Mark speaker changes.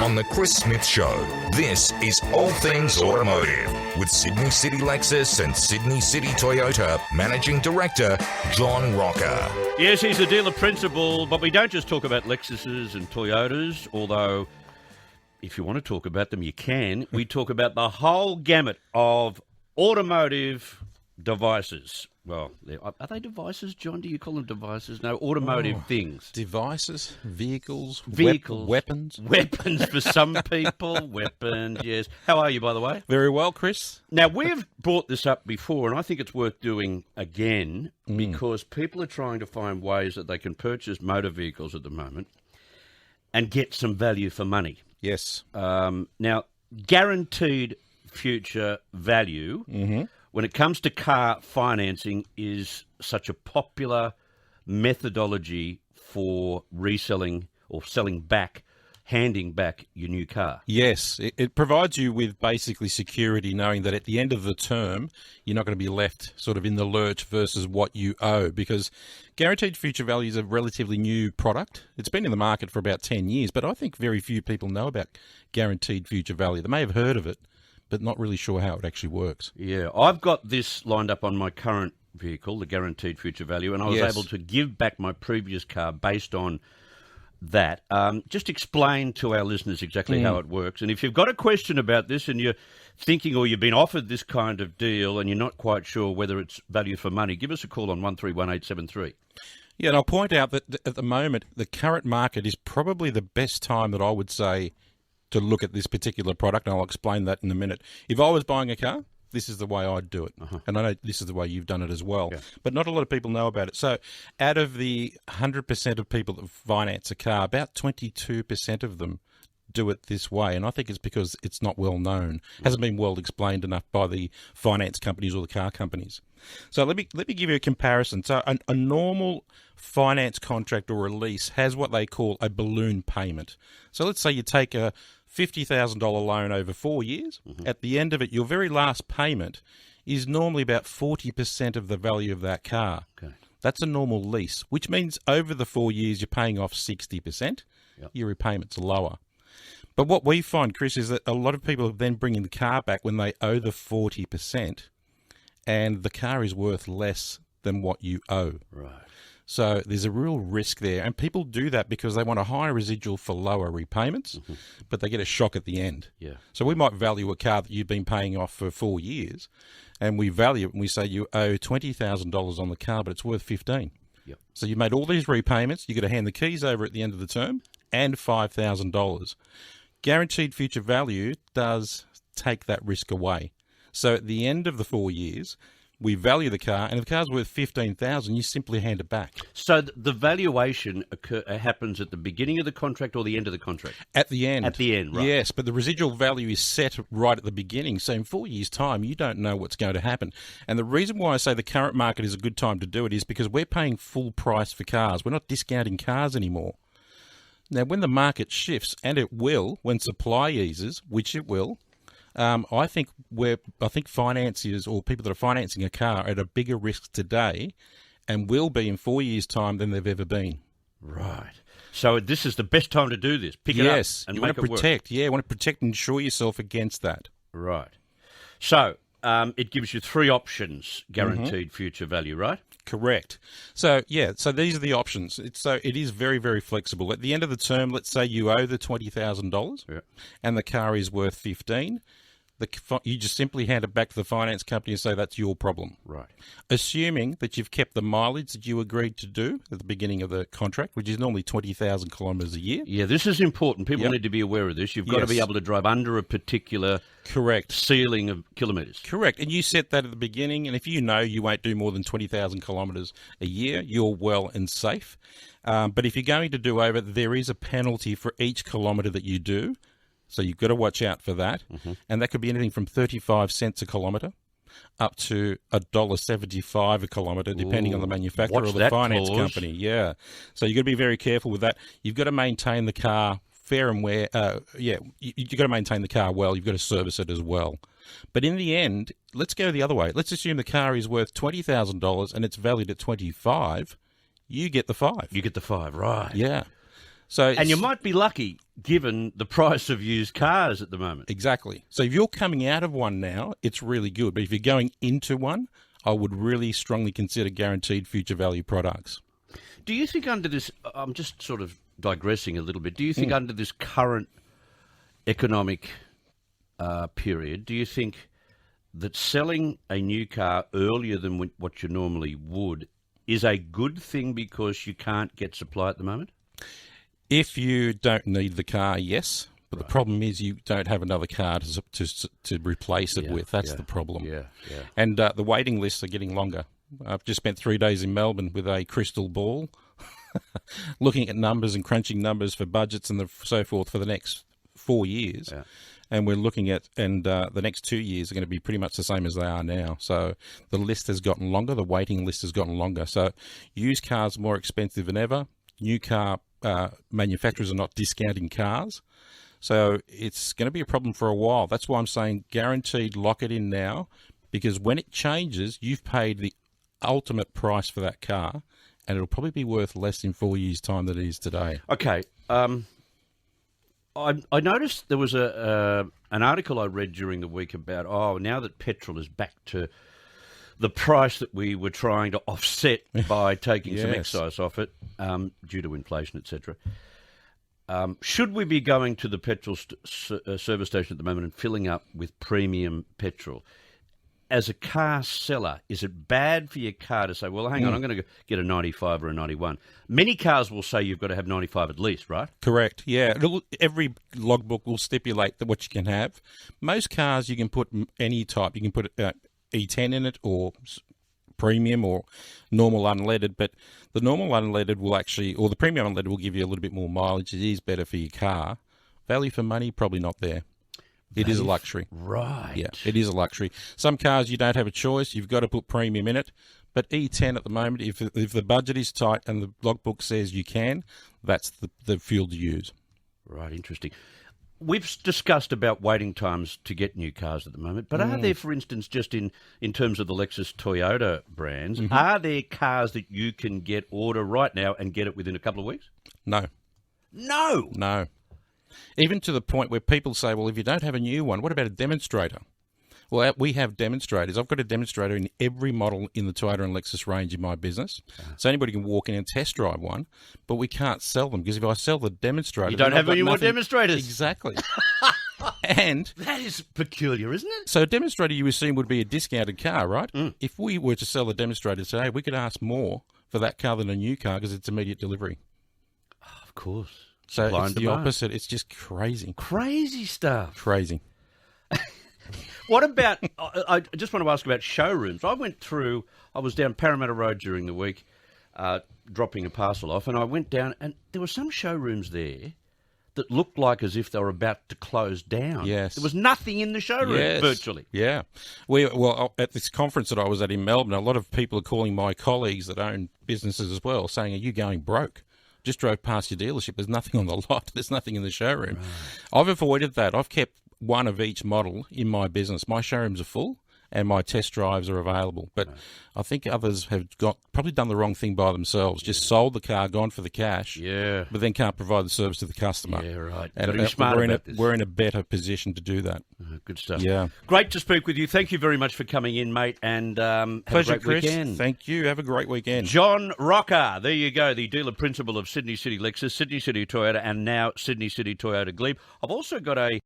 Speaker 1: On The Chris Smith Show, this is All Things Automotive with Sydney City Lexus and Sydney City Toyota Managing Director John Roca.
Speaker 2: Yes, he's a dealer principal, but we don't just talk about Lexuses and Toyotas, although if you want to talk about them, you can. We talk about the whole gamut of automotive devices. Well, are they devices, John? Do you call them devices? No, automotive things.
Speaker 3: Devices, vehicles, weapons.
Speaker 2: Weapons for some people, weapons, yes. How are you, by the way?
Speaker 3: Very well, Chris.
Speaker 2: Now, we've brought this up before, and I think it's worth doing again because people are trying to find ways that they can purchase motor vehicles at the moment and get some value for money.
Speaker 3: Yes.
Speaker 2: Now, guaranteed future value when it comes to car financing is such a popular methodology for reselling or selling back, handing back your new car.
Speaker 3: Yes, it provides you with basically security, knowing that at the end of the term, you're not going to be left sort of in the lurch versus what you owe, because guaranteed future value is a relatively new product. It's been in the market for about 10 years, but I think very few people know about guaranteed future value. They may have heard of it, but not really sure how it actually works.
Speaker 2: Yeah, I've got this lined up on my current vehicle, the guaranteed future value, and I was able to give back my previous car based on that. Just explain to our listeners exactly how it works. And if you've got a question about this and you're thinking or you've been offered this kind of deal and you're not quite sure whether it's value for money, give us a call on 131873.
Speaker 3: Yeah, and I'll point out that at the moment, the current market is probably the best time that I would say to look at this particular product, and I'll explain that in a minute. If I was buying a car, this is the way I'd do it. And I know this is the way you've done it as well. Yeah. But not a lot of people know about it. So out of the 100% of people that finance a car, about 22% of them do it this way. And I think it's because it's not well known. It hasn't been well explained enough by the finance companies or the car companies. So let me give you a comparison. So a normal finance contract or a lease has what they call a balloon payment. So let's say you take a $50,000 loan over 4 years. At the end of it, your very last payment is normally about 40% of the value of that car. Okay. That's a normal lease, which means over the 4 years, you're paying off 60%. Yep. Your repayments are lower. But what we find, Chris, is that a lot of people are then bringing the car back when they owe the 40%, and the car is worth less than what you owe. Right. So there's a real risk there. And people do that because they want a higher residual for lower repayments, but they get a shock at the end. Yeah. So we might value a car that you've been paying off for 4 years, and we value it and we say you owe $20,000 on the car, but it's worth $15,000. Yep. So you made all these repayments, you got to hand the keys over at the end of the term, and $5,000. Guaranteed future value does take that risk away. So at the end of the 4 years, we value the car, and if the car's worth $15,000, you simply hand it back.
Speaker 2: So the valuation happens at the beginning of the contract or the end of the contract?
Speaker 3: At the end.
Speaker 2: At the end, right.
Speaker 3: Yes, but the residual value is set right at the beginning. So in 4 years' time, you don't know what's going to happen. And the reason why I say the current market is a good time to do it is because we're paying full price for cars. We're not discounting cars anymore. Now, when the market shifts, and it will, when supply eases, which it will, I think financiers or people that are financing a car are at a bigger risk today and will be in 4 years' time than they've ever been.
Speaker 2: Right. So this is the best time to do this. Pick it up and make it work.
Speaker 3: You want to protect and insure yourself against that. Right.
Speaker 2: So it gives you three options, guaranteed future value, right?
Speaker 3: Correct. So, so these are the options. It is very, very flexible. At the end of the term, let's say you owe the $20,000 and the car is worth $15,000. You just simply hand it back to the finance company and say that's your problem. Right. Assuming that you've kept the mileage that you agreed to do at the beginning of the contract, which is normally 20,000 kilometres a year.
Speaker 2: Yeah, this is important. People need to be aware of this. You've got to be able to drive under a particular ceiling of kilometres.
Speaker 3: Correct. And you set that at the beginning, and if you know you won't do more than 20,000 kilometres a year, you're well and safe. But if you're going to do over, there is a penalty for each kilometre that you do. So you've got to watch out for that. And that could be anything from 35 cents a kilometre up to $1.75 a kilometre, depending on the manufacturer or the finance company. Yeah. So you've got to be very careful with that. You've got to maintain the car fair and wear. You've got to maintain the car well. You've got to service it as well. But in the end, let's go the other way. Let's assume the car is worth $20,000 and it's valued at $25,000. You get the $5,000.
Speaker 2: You get the $5,000, right.
Speaker 3: Yeah.
Speaker 2: And you might be lucky, given the price of used cars at the moment.
Speaker 3: Exactly. So if you're coming out of one now, it's really good. But if you're going into one, I would really strongly consider guaranteed future value products.
Speaker 2: Do you think under this, I'm just sort of digressing a little bit, do you think under this current economic period, do you think that selling a new car earlier than what you normally would is a good thing because you can't get supply at the moment?
Speaker 3: If you don't need the car, yes. But the problem is you don't have another car to replace it with. That's the problem.
Speaker 2: Yeah.
Speaker 3: And the waiting lists are getting longer. I've just spent 3 days in Melbourne with a crystal ball, looking at numbers and crunching numbers for budgets and so forth for the next 4 years. Yeah. And we're looking at, the next 2 years are going to be pretty much the same as they are now. So the list has gotten longer, the waiting list has gotten longer. So used cars are more expensive than ever. New car manufacturers are not discounting cars. So it's going to be a problem for a while. That's why I'm saying guaranteed, lock it in now, because when it changes, you've paid the ultimate price for that car, and it'll probably be worth less in 4 years' time than it is today.
Speaker 2: Okay. I noticed there was an article I read during the week about, now that petrol is back to the price that we were trying to offset by taking some excise off it due to inflation, etc. Should we be going to the petrol service station at the moment and filling up with premium petrol? As a car seller, is it bad for your car to say, well, hang on, I'm going to get a 95 or a 91? Many cars will say you've got to have 95 at least, right?
Speaker 3: Correct, yeah. Every logbook will stipulate that what you can have. Most cars you can put any type. You can put E10 in it or premium or normal unleaded, but the normal unleaded will actually, or the premium unleaded will give you a little bit more mileage. It is better for your car. Value for money, probably not there. It is a luxury.
Speaker 2: Right.
Speaker 3: Yeah, it is a luxury. Some cars you don't have a choice. You've got to put premium in it. But E10 at the moment, if the budget is tight and the logbook says you can, that's the fuel to use.
Speaker 2: Right, interesting. We've discussed about waiting times to get new cars at the moment, but are there, for instance, just in terms of the Lexus Toyota brands, are there cars that you can order right now and get it within a couple of weeks?
Speaker 3: No.
Speaker 2: No?
Speaker 3: No. Even to the point where people say, well, if you don't have a new one, what about a demonstrator? Well, we have demonstrators. I've got a demonstrator in every model in the Toyota and Lexus range in my business. So anybody can walk in and test drive one, but we can't sell them because if I sell the demonstrator...
Speaker 2: You don't have any more demonstrators.
Speaker 3: Exactly. And...
Speaker 2: That is peculiar, isn't it?
Speaker 3: So a demonstrator you assume would be a discounted car, right? If we were to sell a demonstrator today, we could ask more for that car than a new car because it's immediate delivery.
Speaker 2: Oh, of course.
Speaker 3: So it's the opposite. It's just crazy.
Speaker 2: Crazy stuff.
Speaker 3: Crazy.
Speaker 2: What about, I just want to ask about showrooms. I was down Parramatta Road during the week dropping a parcel off, and I went down, and there were some showrooms there that looked like as if they were about to close down.
Speaker 3: Yes.
Speaker 2: There was nothing in the showroom, virtually.
Speaker 3: Yeah. At this conference that I was at in Melbourne, a lot of people are calling my colleagues that own businesses as well, saying, are you going broke? Just drove past your dealership. There's nothing on the lot. There's nothing in the showroom. Right. I've avoided that. I've kept one of each model in my business. My showrooms are full and my test drives are available. But I think others have probably done the wrong thing by themselves. Just sold the car, gone for the cash.
Speaker 2: Yeah.
Speaker 3: But then can't provide the service to the customer.
Speaker 2: Yeah, right.
Speaker 3: And we're in a better position to do that.
Speaker 2: Good stuff.
Speaker 3: Yeah.
Speaker 2: Great to speak with you. Thank you very much for coming in, mate. And
Speaker 3: Pleasure,
Speaker 2: have a great
Speaker 3: Chris.
Speaker 2: weekend.
Speaker 3: Thank you. Have a great weekend.
Speaker 2: John Roca. There you go. The dealer principal of Sydney City Lexus, Sydney City Toyota, and now Sydney City Toyota Glebe. I've also got a